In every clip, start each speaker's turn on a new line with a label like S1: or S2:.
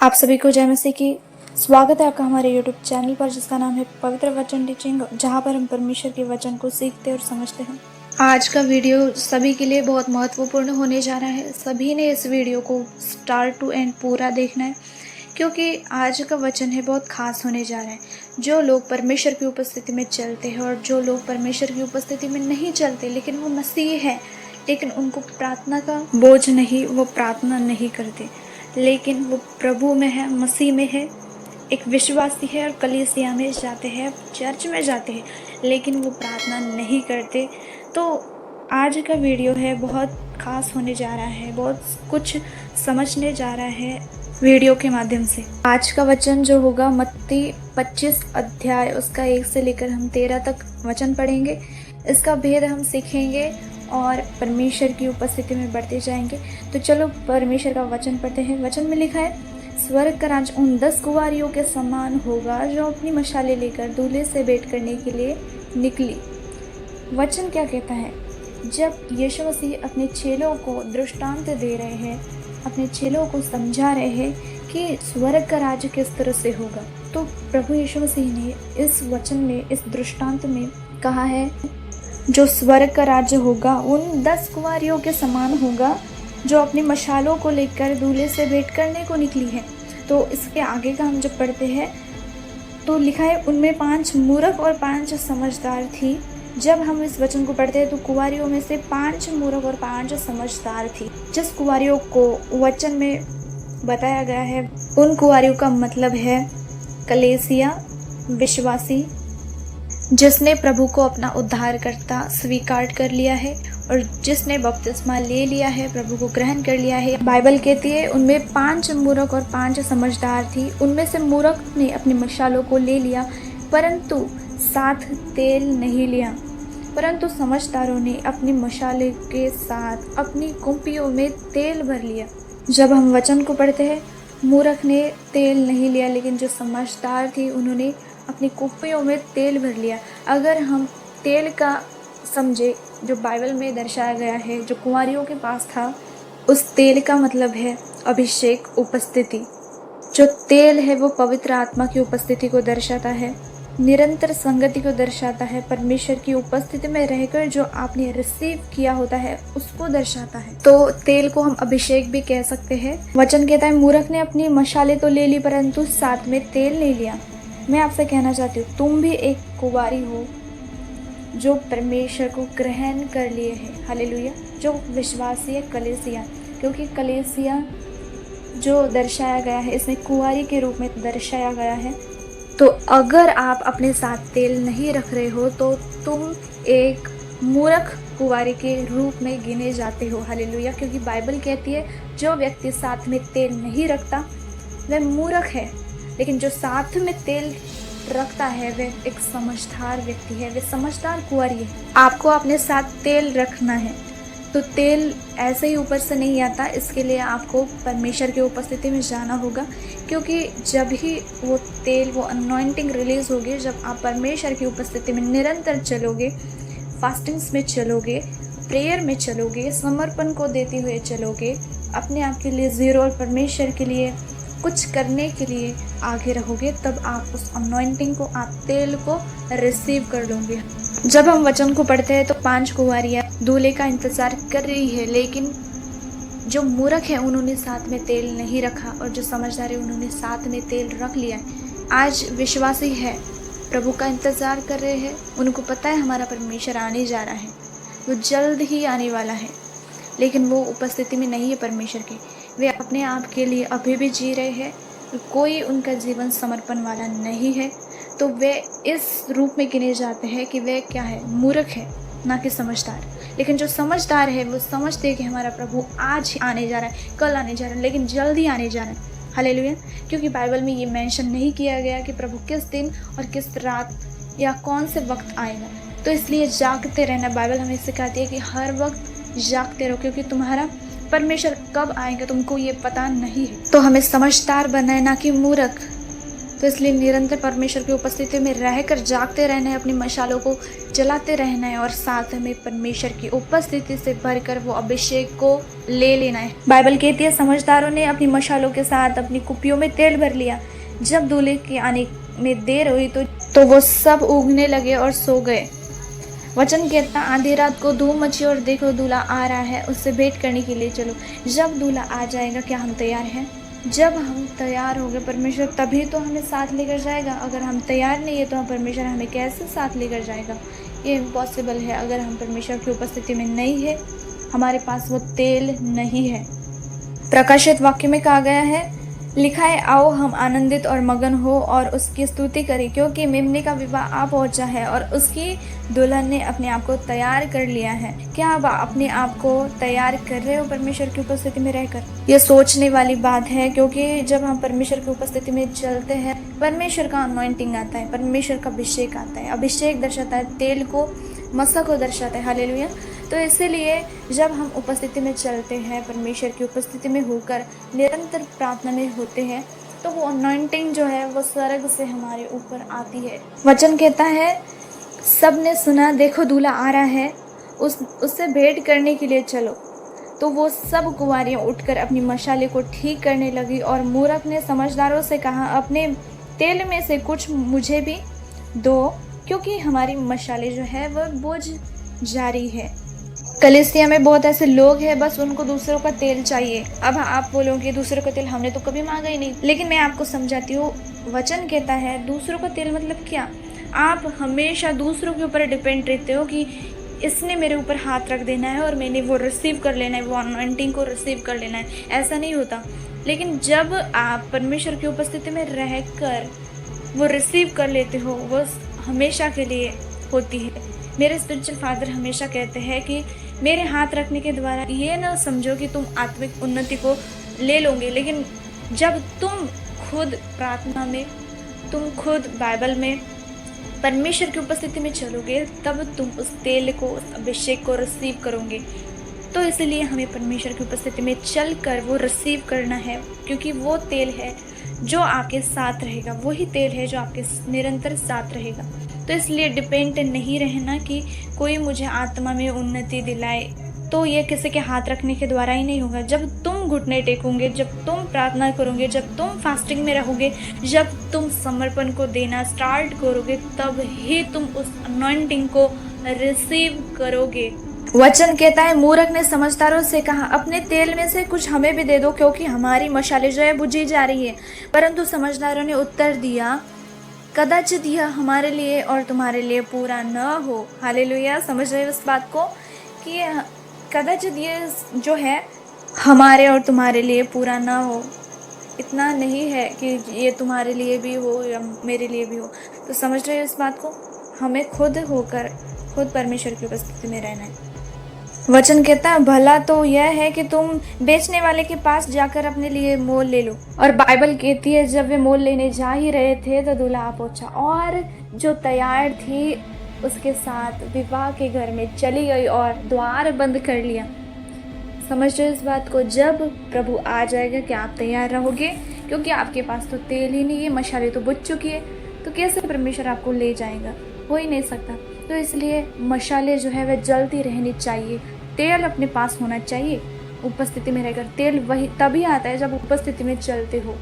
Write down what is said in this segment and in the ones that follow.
S1: आप सभी को जय मसीह की। स्वागत है आपका हमारे YouTube चैनल पर, जिसका नाम है पवित्र वचन टीचिंग, जहां पर हम परमेश्वर के वचन को सीखते और समझते हैं। आज का वीडियो सभी के लिए बहुत महत्वपूर्ण होने जा रहा है। सभी ने इस वीडियो को स्टार्ट टू एंड पूरा देखना है, क्योंकि आज का वचन है बहुत खास होने जा रहा है। जो लोग परमेश्वर की उपस्थिति में चलते हैं और जो लोग परमेश्वर की उपस्थिति में नहीं चलते, लेकिन वो मसीह है, लेकिन उनको प्रार्थना का बोझ नहीं, वो प्रार्थना नहीं करते, लेकिन वो प्रभु में है, मसीह में है, एक विश्वासी है और कलीसिया में जाते हैं, चर्च में जाते हैं, लेकिन वो प्रार्थना नहीं करते। तो आज का वीडियो है बहुत खास होने जा रहा है, बहुत कुछ समझने जा रहा है वीडियो के माध्यम से। आज का वचन जो होगा मत्ती 25 अध्याय, उसका 1 से लेकर हम 13 तक वचन पढ़ेंगे। इसका भेद हम सीखेंगे और परमेश्वर की उपस्थिति में बढ़ते जाएंगे। तो चलो परमेश्वर का वचन पढ़ते हैं। वचन में लिखा है, स्वर्ग का राज्य उन 10 कुंवारियों के समान होगा जो अपनी मशालें लेकर दूल्हे से भेंट करने के लिए निकली। वचन क्या कहता है? जब यीशु मसीह अपने चेलों को दृष्टांत दे रहे हैं, अपने चेलों को समझा रहे हैं कि स्वर्ग का राज्य किस तरह से होगा, तो प्रभु यीशु मसीह ने इस वचन में, इस दृष्टांत में कहा है, जो स्वर्ग का राज्य होगा उन 10 कुंवारियों के समान होगा जो अपनी मशालों को लेकर दूल्हे से भेंट करने को निकली है। तो इसके आगे का हम जब पढ़ते हैं तो लिखा है, उनमें 5 मूर्ख और 5 समझदार थी। जब हम इस वचन को पढ़ते हैं तो कुंवारियों में से 5 मूर्ख और 5 समझदार थी। जिस कुंवारियों को वचन में बताया गया है, उन कुंवारियों का मतलब है कलीसिया, विश्वासी, जिसने प्रभु को अपना उद्धारकर्ता स्वीकार कर लिया है और जिसने बपतिस्मा ले लिया है, प्रभु को ग्रहण कर लिया है। बाइबल कहती है उनमें 5 मूर्ख और 5 समझदार थी। उनमें से मूर्ख ने अपनी मशालों को ले लिया, परंतु साथ तेल नहीं लिया, परंतु समझदारों ने अपनी मशाले के साथ अपनी कुंपियों में तेल भर लिया। जब हम वचन को पढ़ते हैं, मूर्ख ने तेल नहीं लिया, लेकिन जो समझदार थी उन्होंने अपनी कुप्पियों में तेल भर लिया। अगर हम तेल का समझे, जो बाइबल में दर्शाया गया है, जो कुंवारियों के पास था, उस तेल का मतलब है अभिषेक, उपस्थिति। जो तेल है वो पवित्र आत्मा की उपस्थिति को दर्शाता है, निरंतर संगति को दर्शाता है, परमेश्वर की उपस्थिति में रहकर जो आपने रिसीव किया होता है उसको दर्शाता है। तो तेल को हम अभिषेक भी कह सकते हैं। वचन कहता है, मूर्ख ने अपनी मशालें तो ले ली, परंतु साथ में तेल नहीं लिया। मैं आपसे कहना चाहती हूँ, तुम भी एक कुंवारी हो जो परमेश्वर को ग्रहण कर लिए है। हालेलुया। जो विश्वासी है, कलीसिया, क्योंकि कलीसिया जो दर्शाया गया है, इसमें कुंवारी के रूप में दर्शाया गया है। तो अगर आप अपने साथ तेल नहीं रख रहे हो तो तुम एक मूर्ख कुंवारी के रूप में गिने जाते हो। हालेलुया। क्योंकि बाइबल कहती है, जो व्यक्ति साथ में तेल नहीं रखता वह मूर्ख है, लेकिन जो साथ में तेल रखता है वह एक समझदार व्यक्ति है, वह समझदार कुंवारी है। आपको अपने साथ तेल रखना है, तो तेल ऐसे ही ऊपर से नहीं आता। इसके लिए आपको परमेश्वर की उपस्थिति में जाना होगा, क्योंकि जब ही वो तेल, वो अनॉइंटिंग रिलीज होगी, जब आप परमेश्वर की उपस्थिति में निरंतर चलोगे, फास्टिंग्स में चलोगे, प्रेयर में चलोगे, समर्पण को देते हुए चलोगे, अपने आप के लिए जीरो और परमेश्वर के लिए कुछ करने के लिए आगे रहोगे, तब आप उस अनॉइंटिंग को, आप तेल को रिसीव कर लोगे। जब हम वचन को पढ़ते हैं तो 5 कुंवारियाँ दूल्हे का इंतजार कर रही है, लेकिन जो मूर्ख है उन्होंने साथ में तेल नहीं रखा और जो समझदार है उन्होंने साथ में तेल रख लिया। आज विश्वासी है, प्रभु का इंतजार कर रहे हैं, उनको पता है हमारा परमेश्वर आने जा रहा है, वो जल्द ही आने वाला है, लेकिन वो उपस्थिति में नहीं है परमेश्वर के। वे अपने आप के लिए अभी भी जी रहे हैं, कोई उनका जीवन समर्पण वाला नहीं है। तो वे इस रूप में गिने जाते हैं कि वे क्या है, मूर्ख है, ना कि समझदार। लेकिन जो समझदार है वो समझते हैं कि हमारा प्रभु आज आने जा रहा है, कल आने जा रहा है, लेकिन जल्दी आने जा रहा है। हालेलुया। क्योंकि बाइबल में ये मेंशन नहीं किया गया कि प्रभु किस दिन और किस रात या कौन से वक्त आएगा। तो इसलिए जागते रहना। बाइबल हमें सिखाती है कि हर वक्त जागते रहो, क्योंकि तुम्हारा परमेश्वर कब आएगा तुमको ये पता नहीं है। तो हमें समझदार बनना है, ना कि मूर्ख। तो इसलिए निरंतर परमेश्वर की उपस्थिति में रहकर जागते रहना है, अपनी मशालों को जलाते रहना है और साथ में परमेश्वर की उपस्थिति से भरकर वो अभिषेक को ले लेना है। बाइबल कहती है समझदारों ने अपनी मशालों के साथ अपनी कुप्पियों में तेल भर लिया। जब दूल्हे के आने में देर हुई तो वो सब उगने लगे और सो गए। वचन कहता आधी रात को धूम मची और देखो दूल्हा आ रहा है, उससे भेंट करने के लिए चलो। जब दूल्हा आ जाएगा क्या हम तैयार हैं? जब हम तैयार हो गए परमेश्वर तभी तो हमें साथ लेकर जाएगा। अगर हम तैयार नहीं है तो परमेश्वर हमें कैसे साथ लेकर जाएगा? ये इम्पॉसिबल है। अगर हम परमेश्वर की उपस्थिति में नहीं है, हमारे पास वो तेल नहीं है। प्रकाशित वाक्य में कहा गया है, लिखा है आओ हम आनंदित और मगन हो और उसकी स्तुति करें, क्योंकि मेमने का विवाह आ पहुंचा है और उसकी दुल्हन ने अपने आप को तैयार कर लिया है। क्या आप अपने आप को तैयार कर रहे हो परमेश्वर की उपस्थिति में रहकर? यह सोचने वाली बात है, क्योंकि जब हम परमेश्वर की उपस्थिति में चलते हैं परमेश्वर का अनॉइंटिंग आता है, परमेश्वर का अभिषेक आता है। अभिषेक दर्शाता है तेल को, मसा को दर्शाता है। हालेलुया। तो इसीलिए जब हम उपस्थिति में चलते हैं, परमेश्वर की उपस्थिति में होकर निरंतर प्रार्थना में होते हैं, तो वो अनॉइंटिंग जो है वो स्वर्ग से हमारे ऊपर आती है। वचन कहता है सब ने सुना, देखो दूल्हा आ रहा है, उससे भेंट करने के लिए चलो। तो वो सब कुंवारियाँ उठकर अपनी मशाले को ठीक करने लगी और मूरख ने समझदारों से कहा अपने तेल में से कुछ मुझे भी दो, क्योंकि हमारी मशाले जो है वह बुझ जारी है। कलीसिया में बहुत ऐसे लोग हैं, बस उनको दूसरों का तेल चाहिए। अब आप बोलोगे दूसरों का तेल हमने तो कभी मांगा ही नहीं, लेकिन मैं आपको समझाती हूँ। वचन कहता है दूसरों का तेल मतलब क्या? आप हमेशा दूसरों के ऊपर डिपेंड रहते हो कि इसने मेरे ऊपर हाथ रख देना है और मैंने वो रिसीव कर लेना है, वो अनॉइंटिंग को रिसीव कर लेना है। ऐसा नहीं होता। लेकिन जब आप परमेश्वर की उपस्थिति में रहकर वो रिसीव कर लेते हो, वो हमेशा के लिए होती है। मेरे स्पिरिचुअल फादर हमेशा कहते हैं कि मेरे हाथ रखने के द्वारा ये ना समझो कि तुम आत्मिक उन्नति को ले लोगे, लेकिन जब तुम खुद प्रार्थना में, तुम खुद बाइबल में परमेश्वर की उपस्थिति में चलोगे, तब तुम उस तेल को, उस अभिषेक को रिसीव करोगे। तो इसलिए हमें परमेश्वर की उपस्थिति में चलकर वो रिसीव करना है, क्योंकि वो तेल है जो आपके साथ रहेगा, वही तेल है जो आपके निरंतर साथ रहेगा। तो इसलिए डिपेंड नहीं रहना कि कोई मुझे आत्मा में उन्नति दिलाए, तो ये किसी के हाथ रखने के द्वारा ही नहीं होगा। जब तुम घुटने टेकोगे, जब तुम प्रार्थना करोगे, जब तुम फास्टिंग में रहोगे, जब तुम समर्पण को देना स्टार्ट करोगे, तब ही तुम उस अनॉइंटिंग को रिसीव करोगे। वचन कहता है मूरख ने समझदारों से कहा अपने तेल में से कुछ हमें भी दे दो, क्योंकि हमारी मशाले जो है बुझी जा रही है। परंतु समझदारों ने उत्तर दिया कदाचित यह हमारे लिए और तुम्हारे लिए पूरा न हो। हालेलुया। समझ रहे हो इस बात को कि कदाचित ये जो है हमारे और तुम्हारे लिए पूरा ना हो। इतना नहीं है कि ये तुम्हारे लिए भी हो या मेरे लिए भी हो। तो समझ रहे हो इस बात को? हमें खुद होकर खुद परमेश्वर की उपस्थिति में रहना है। वचन कहता है भला तो यह है कि तुम बेचने वाले के पास जाकर अपने लिए मोल ले लो। और बाइबल कहती है जब वे मोल लेने जा ही रहे थे तो दूल्हा आ पहुंचा और जो तैयार थी उसके साथ विवाह के घर में चली गई और द्वार बंद कर लिया। समझ रहे इस बात को? जब प्रभु आ जाएगा क्या आप तैयार रहोगे? क्योंकि आपके पास तो तेल ही नहीं है, मशाले तो बुझ चुकी है, तो कैसे परमेश्वर आपको ले जाएगा? हो ही नहीं सकता। तो इसलिए मशाले जो है वह जलती रहनी चाहिए, तेल अपने पास होना चाहिए उपस्थिति में रहकर। तेल वही तभी आता है जब उपस्थिति में चलते हो।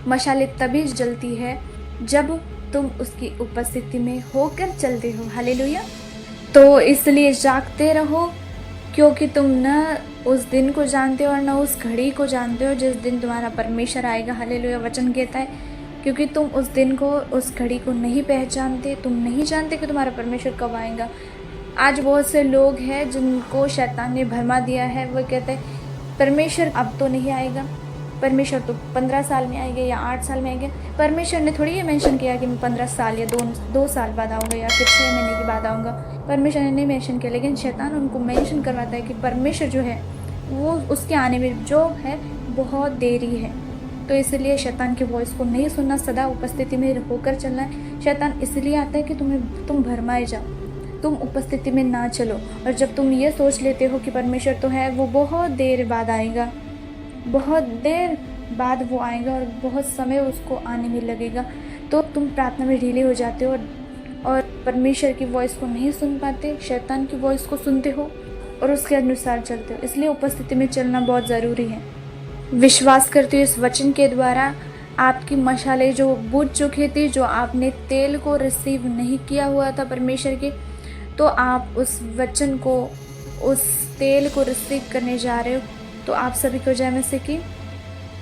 S1: मशाले तभी जलती है जब तुम उसकी उपस्थिति में होकर चलते हो। हालेलुया। तो इसलिए जागते रहो, क्योंकि तुम न उस दिन को जानते हो और न उस घड़ी को जानते हो जिस दिन तुम्हारा परमेश्वर आएगा। हालेलुया। वचन कहता है क्योंकि तुम उस दिन को, उस घड़ी को नहीं पहचानते, तुम नहीं जानते कि तुम्हारा परमेश्वर कब आएगा। आज बहुत से लोग हैं जिनको शैतान ने भरमा दिया है। वो कहते हैं परमेश्वर अब तो नहीं आएगा, परमेश्वर तो 15 साल में आएगा या 8 साल में आएगा। परमेश्वर ने थोड़ी ये मेंशन किया कि मैं 15 साल या 2 साल बाद आऊँगा या फिर 6 महीने के बाद आऊँगा। परमेश्वर ने नहीं मेंशन किया, लेकिन शैतान उनको मेंशन करवाता है कि परमेश्वर जो है वो उसके आने में जो है बहुत देरी है। तो इसलिए शैतान की वॉइस को नहीं सुनना, सदा उपस्थिति में होकर चलना है। शैतान इसलिए आता है कि तुम भरमाए जाओ, तुम उपस्थिति में ना चलो। और जब तुम ये सोच लेते हो कि परमेश्वर तो है, वो बहुत देर बाद आएगा, बहुत देर बाद वो आएगा और बहुत समय उसको आने में लगेगा। तो तुम प्रार्थना में ढीले हो जाते हो और परमेश्वर की वॉइस को नहीं सुन पाते, शैतान की वॉइस को सुनते हो और उसके अनुसार चलते हो। इसलिए उपस्थिति में चलना बहुत ज़रूरी है। विश्वास करते हो इस वचन के द्वारा आपकी मशालें जो बुझ चुकी थी, जो आपने तेल को रिसीव नहीं किया हुआ था परमेश्वर के, तो आप उस वचन को, उस तेल को रिसीव करने जा रहे हो। तो आप सभी को जय मसीह की।